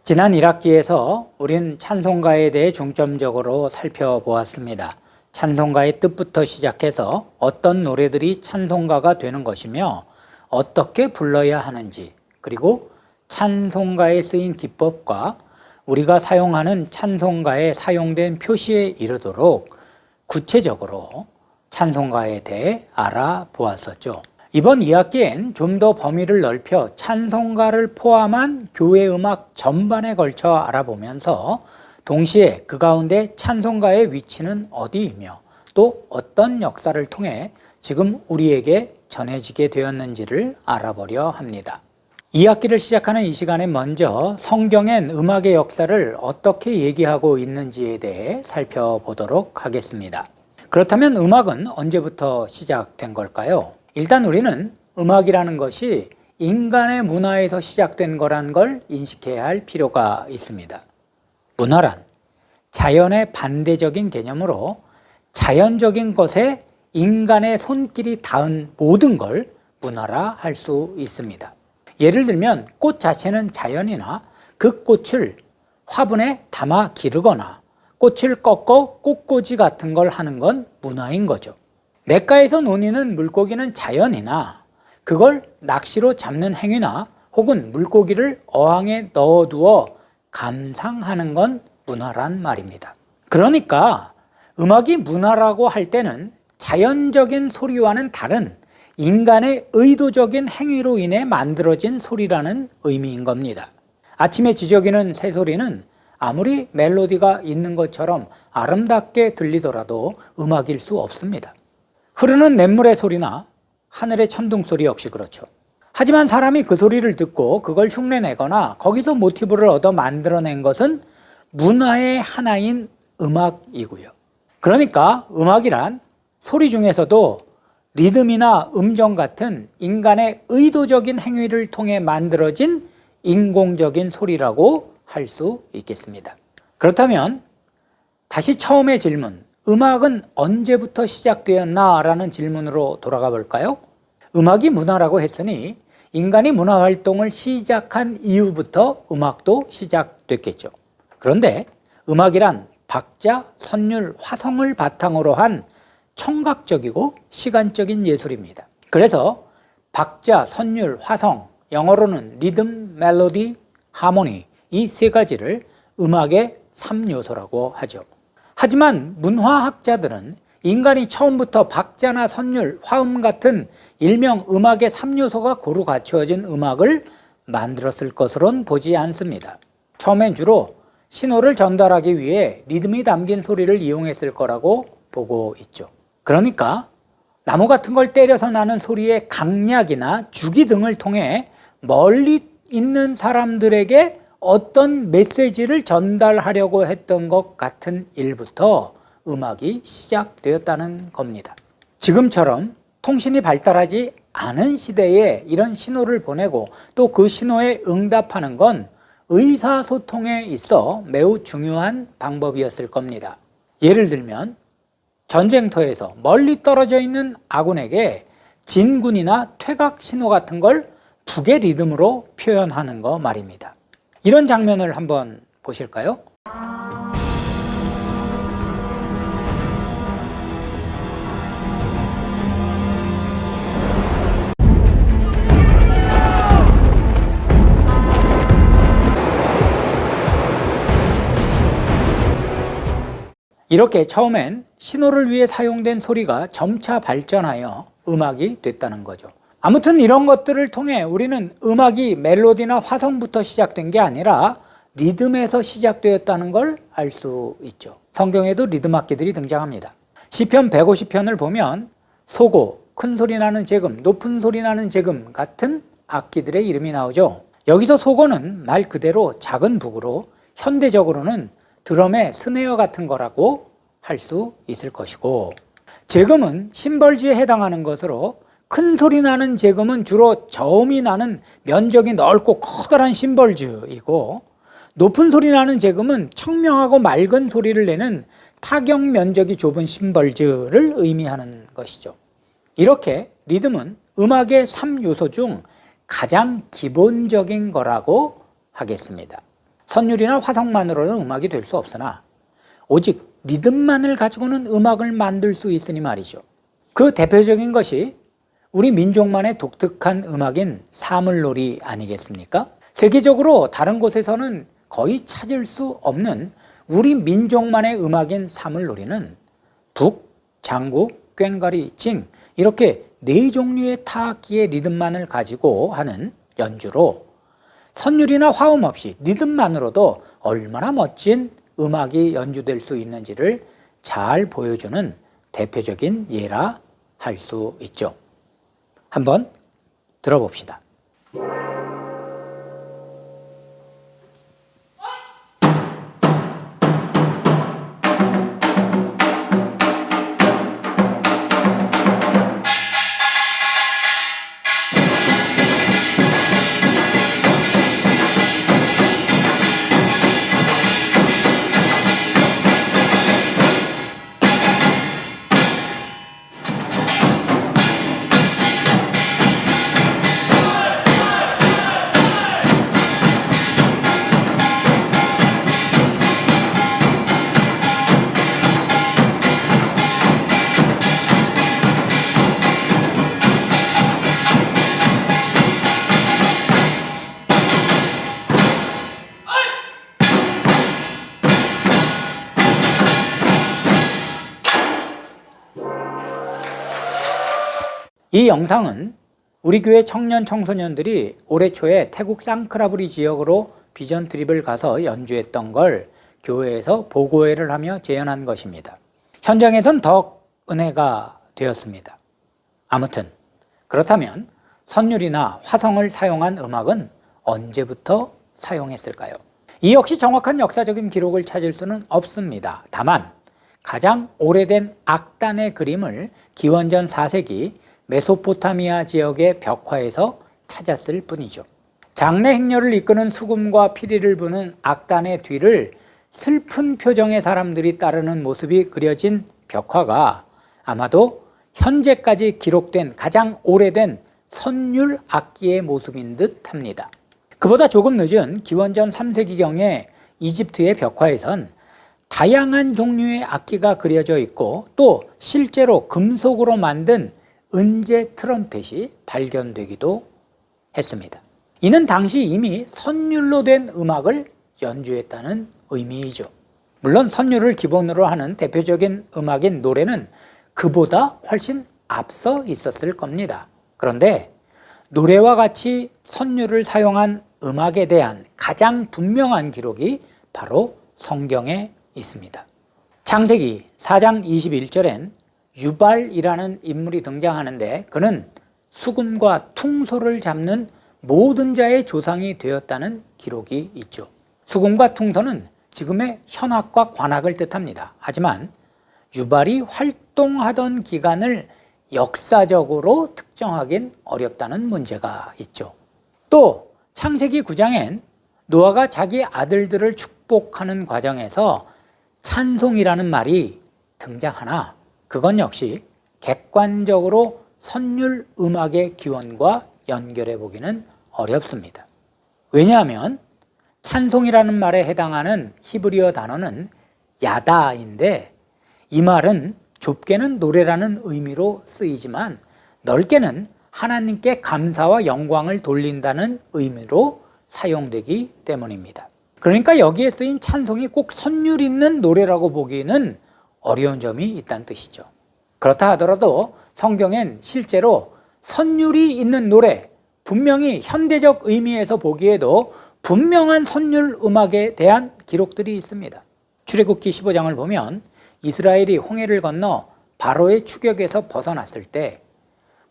지난 1학기에서 우린 찬송가에 대해 중점적으로 살펴보았습니다. 찬송가의 뜻부터 시작해서 어떤 노래들이 찬송가가 되는 것이며 어떻게 불러야 하는지, 그리고 찬송가에 쓰인 기법과 우리가 사용하는 찬송가에 사용된 표시에 이르도록 구체적으로 찬송가에 대해 알아보았었죠. 이번 2학기엔 좀 더 범위를 넓혀 찬송가를 포함한 교회 음악 전반에 걸쳐 알아보면서 동시에 그 가운데 찬송가의 위치는 어디이며 또 어떤 역사를 통해 지금 우리에게 전해지게 되었는지를 알아보려 합니다. 2학기를 시작하는 이 시간에 먼저 성경엔 음악의 역사를 어떻게 얘기하고 있는지에 대해 살펴보도록 하겠습니다. 그렇다면 음악은 언제부터 시작된 걸까요? 일단 우리는 음악이라는 것이 인간의 문화에서 시작된 거란 걸 인식해야 할 필요가 있습니다. 문화란 자연의 반대적인 개념으로 자연적인 것에 인간의 손길이 닿은 모든 걸 문화라 할 수 있습니다. 예를 들면 꽃 자체는 자연이나 그 꽃을 화분에 담아 기르거나 꽃을 꺾어 꽃꽂이 같은 걸 하는 건 문화인 거죠. 냇가에서 노니는 물고기는 자연이나 그걸 낚시로 잡는 행위나 혹은 물고기를 어항에 넣어두어 감상하는 건 문화란 말입니다. 그러니까 음악이 문화라고 할 때는 자연적인 소리와는 다른 인간의 의도적인 행위로 인해 만들어진 소리라는 의미인 겁니다. 아침에 지저귀는 새소리는 아무리 멜로디가 있는 것처럼 아름답게 들리더라도 음악일 수 없습니다. 흐르는 냇물의 소리나 하늘의 천둥 소리 역시 그렇죠. 하지만 사람이 그 소리를 듣고 그걸 흉내내거나 거기서 모티브를 얻어 만들어낸 것은 문화의 하나인 음악이고요. 그러니까 음악이란 소리 중에서도 리듬이나 음정 같은 인간의 의도적인 행위를 통해 만들어진 인공적인 소리라고 할 수 있겠습니다. 그렇다면 다시 처음의 질문, 음악은 언제부터 시작되었나? 라는 질문으로 돌아가 볼까요? 음악이 문화라고 했으니 인간이 문화활동을 시작한 이후부터 음악도 시작됐겠죠. 그런데 음악이란 박자, 선율, 화성을 바탕으로 한 청각적이고 시간적인 예술입니다. 그래서 박자, 선율, 화성, 영어로는 리듬, 멜로디, 하모니 이 세 가지를 음악의 3요소라고 하죠. 하지만 문화학자들은 인간이 처음부터 박자나 선율, 화음 같은 일명 음악의 3요소가 고루 갖추어진 음악을 만들었을 것으론 보지 않습니다. 처음엔 주로 신호를 전달하기 위해 리듬이 담긴 소리를 이용했을 거라고 보고 있죠. 그러니까 나무 같은 걸 때려서 나는 소리의 강약이나 주기 등을 통해 멀리 있는 사람들에게 어떤 메시지를 전달하려고 했던 것 같은 일부터 음악이 시작되었다는 겁니다. 지금처럼 통신이 발달하지 않은 시대에 이런 신호를 보내고 또 그 신호에 응답하는 건 의사소통에 있어 매우 중요한 방법이었을 겁니다. 예를 들면 전쟁터에서 멀리 떨어져 있는 아군에게 진군이나 퇴각 신호 같은 걸 북의 리듬으로 표현하는 거 말입니다. 이런 장면을 한번 보실까요? 이렇게 처음엔 신호를 위해 사용된 소리가 점차 발전하여 음악이 됐다는 거죠. 아무튼 이런 것들을 통해 우리는 음악이 멜로디나 화성부터 시작된 게 아니라 리듬에서 시작되었다는 걸 알 수 있죠. 성경에도 리듬 악기들이 등장합니다. 시편 150편을 보면 소고, 큰 소리 나는 재금, 높은 소리 나는 재금 같은 악기들의 이름이 나오죠. 여기서 소고는 말 그대로 작은 북으로 현대적으로는 드럼의 스네어 같은 거라고 할 수 있을 것이고, 재금은 심벌지에 해당하는 것으로 큰 소리 나는 재금은 주로 저음이 나는 면적이 넓고 커다란 심벌즈이고, 높은 소리 나는 재금은 청명하고 맑은 소리를 내는 타격 면적이 좁은 심벌즈를 의미하는 것이죠. 이렇게 리듬은 음악의 3요소 중 가장 기본적인 거라고 하겠습니다. 선율이나 화성만으로는 음악이 될 수 없으나 오직 리듬만을 가지고는 음악을 만들 수 있으니 말이죠. 그 대표적인 것이 우리 민족만의 독특한 음악인 사물놀이 아니겠습니까? 세계적으로 다른 곳에서는 거의 찾을 수 없는 우리 민족만의 음악인 사물놀이는 북, 장구, 꽹과리, 징 이렇게 4종류의 타악기의 리듬만을 가지고 하는 연주로 선율이나 화음 없이 리듬만으로도 얼마나 멋진 음악이 연주될 수 있는지를 잘 보여주는 대표적인 예라 할 수 있죠. 한번 들어봅시다. 이 영상은 우리 교회 청년 청소년들이 올해 초에 태국 쌍크라부리 지역으로 비전 트립을 가서 연주했던 걸 교회에서 보고회를 하며 재현한 것입니다. 현장에선 더욱 은혜가 되었습니다. 아무튼 그렇다면 선율이나 화성을 사용한 음악은 언제부터 사용했을까요? 이 역시 정확한 역사적인 기록을 찾을 수는 없습니다. 다만 가장 오래된 악단의 그림을 기원전 4세기 메소포타미아 지역의 벽화에서 찾았을 뿐이죠. 장례 행렬을 이끄는 수금과 피리를 부는 악단의 뒤를 슬픈 표정의 사람들이 따르는 모습이 그려진 벽화가 아마도 현재까지 기록된 가장 오래된 선율 악기의 모습인 듯 합니다. 그보다 조금 늦은 기원전 3세기경의 이집트의 벽화에선 다양한 종류의 악기가 그려져 있고 또 실제로 금속으로 만든 은제 트럼펫이 발견되기도 했습니다. 이는 당시 이미 선율로 된 음악을 연주했다는 의미이죠. 물론 선율을 기본으로 하는 대표적인 음악인 노래는 그보다 훨씬 앞서 있었을 겁니다. 그런데 노래와 같이 선율을 사용한 음악에 대한 가장 분명한 기록이 바로 성경에 있습니다. 창세기 4장 21절엔 유발이라는 인물이 등장하는데 그는 수금과 퉁소를 잡는 모든 자의 조상이 되었다는 기록이 있죠. 수금과 퉁소는 지금의 현악과 관악을 뜻합니다. 하지만 유발이 활동하던 기간을 역사적으로 특정하긴 어렵다는 문제가 있죠. 또 창세기 9장엔 노아가 자기 아들들을 축복하는 과정에서 찬송이라는 말이 등장하나 그건 역시 객관적으로 선율 음악의 기원과 연결해 보기는 어렵습니다. 왜냐하면 찬송이라는 말에 해당하는 히브리어 단어는 야다인데 이 말은 좁게는 노래라는 의미로 쓰이지만 넓게는 하나님께 감사와 영광을 돌린다는 의미로 사용되기 때문입니다. 그러니까 여기에 쓰인 찬송이 꼭 선율 있는 노래라고 보기는 어려운 점이 있다는 뜻이죠. 그렇다 하더라도 성경엔 실제로 선율이 있는 노래, 분명히 현대적 의미에서 보기에도 분명한 선율 음악에 대한 기록들이 있습니다. 출애굽기 15장을 보면 이스라엘이 홍해를 건너 바로의 추격에서 벗어났을 때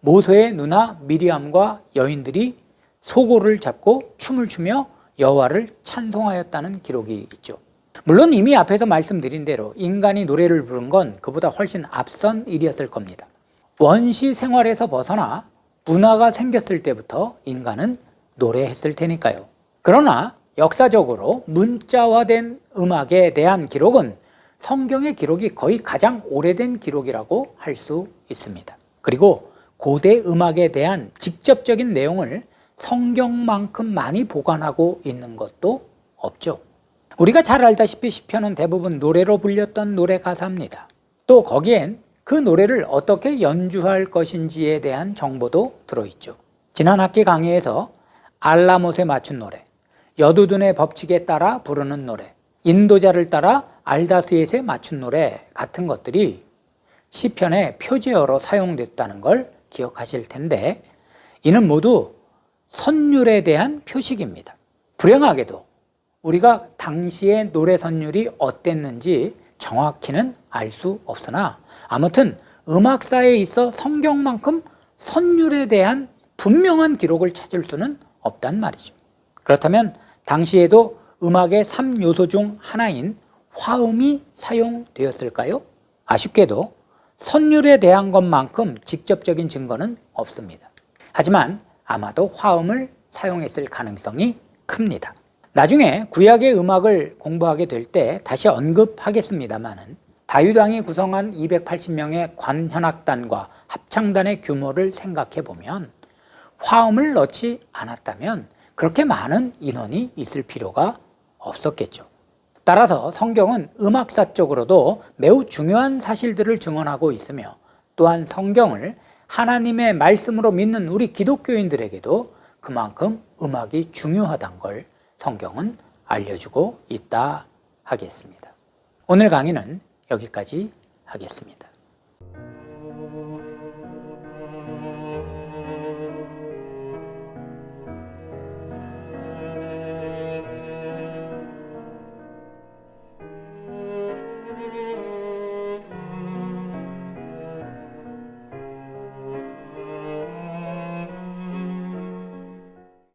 모세의 누나 미리암과 여인들이 소고를 잡고 춤을 추며 여호와를 찬송하였다는 기록이 있죠. 물론 이미 앞에서 말씀드린 대로 인간이 노래를 부른 건 그보다 훨씬 앞선 일이었을 겁니다. 원시 생활에서 벗어나 문화가 생겼을 때부터 인간은 노래했을 테니까요. 그러나 역사적으로 문자화된 음악에 대한 기록은 성경의 기록이 거의 가장 오래된 기록이라고 할 수 있습니다. 그리고 고대 음악에 대한 직접적인 내용을 성경만큼 많이 보관하고 있는 것도 없죠. 우리가 잘 알다시피 시편은 대부분 노래로 불렸던 노래 가사입니다. 또 거기엔 그 노래를 어떻게 연주할 것인지에 대한 정보도 들어있죠. 지난 학기 강의에서 알라못에 맞춘 노래, 여두둔의 법칙에 따라 부르는 노래, 인도자를 따라 알다스옅에 맞춘 노래 같은 것들이 시편의 표제어로 사용됐다는 걸 기억하실 텐데, 이는 모두 선율에 대한 표식입니다. 불행하게도 우리가 당시의 노래 선율이 어땠는지 정확히는 알 수 없으나 아무튼 음악사에 있어 성경만큼 선율에 대한 분명한 기록을 찾을 수는 없단 말이죠. 그렇다면 당시에도 음악의 3요소 중 하나인 화음이 사용되었을까요? 아쉽게도 선율에 대한 것만큼 직접적인 증거는 없습니다. 하지만 아마도 화음을 사용했을 가능성이 큽니다. 나중에 구약의 음악을 공부하게 될 때 다시 언급하겠습니다마는 다윗왕이 구성한 280명의 관현악단과 합창단의 규모를 생각해 보면 화음을 넣지 않았다면 그렇게 많은 인원이 있을 필요가 없었겠죠. 따라서 성경은 음악사적으로도 매우 중요한 사실들을 증언하고 있으며, 또한 성경을 하나님의 말씀으로 믿는 우리 기독교인들에게도 그만큼 음악이 중요하다는 걸 성경은 알려주고 있다 하겠습니다. 오늘 강의는 여기까지 하겠습니다.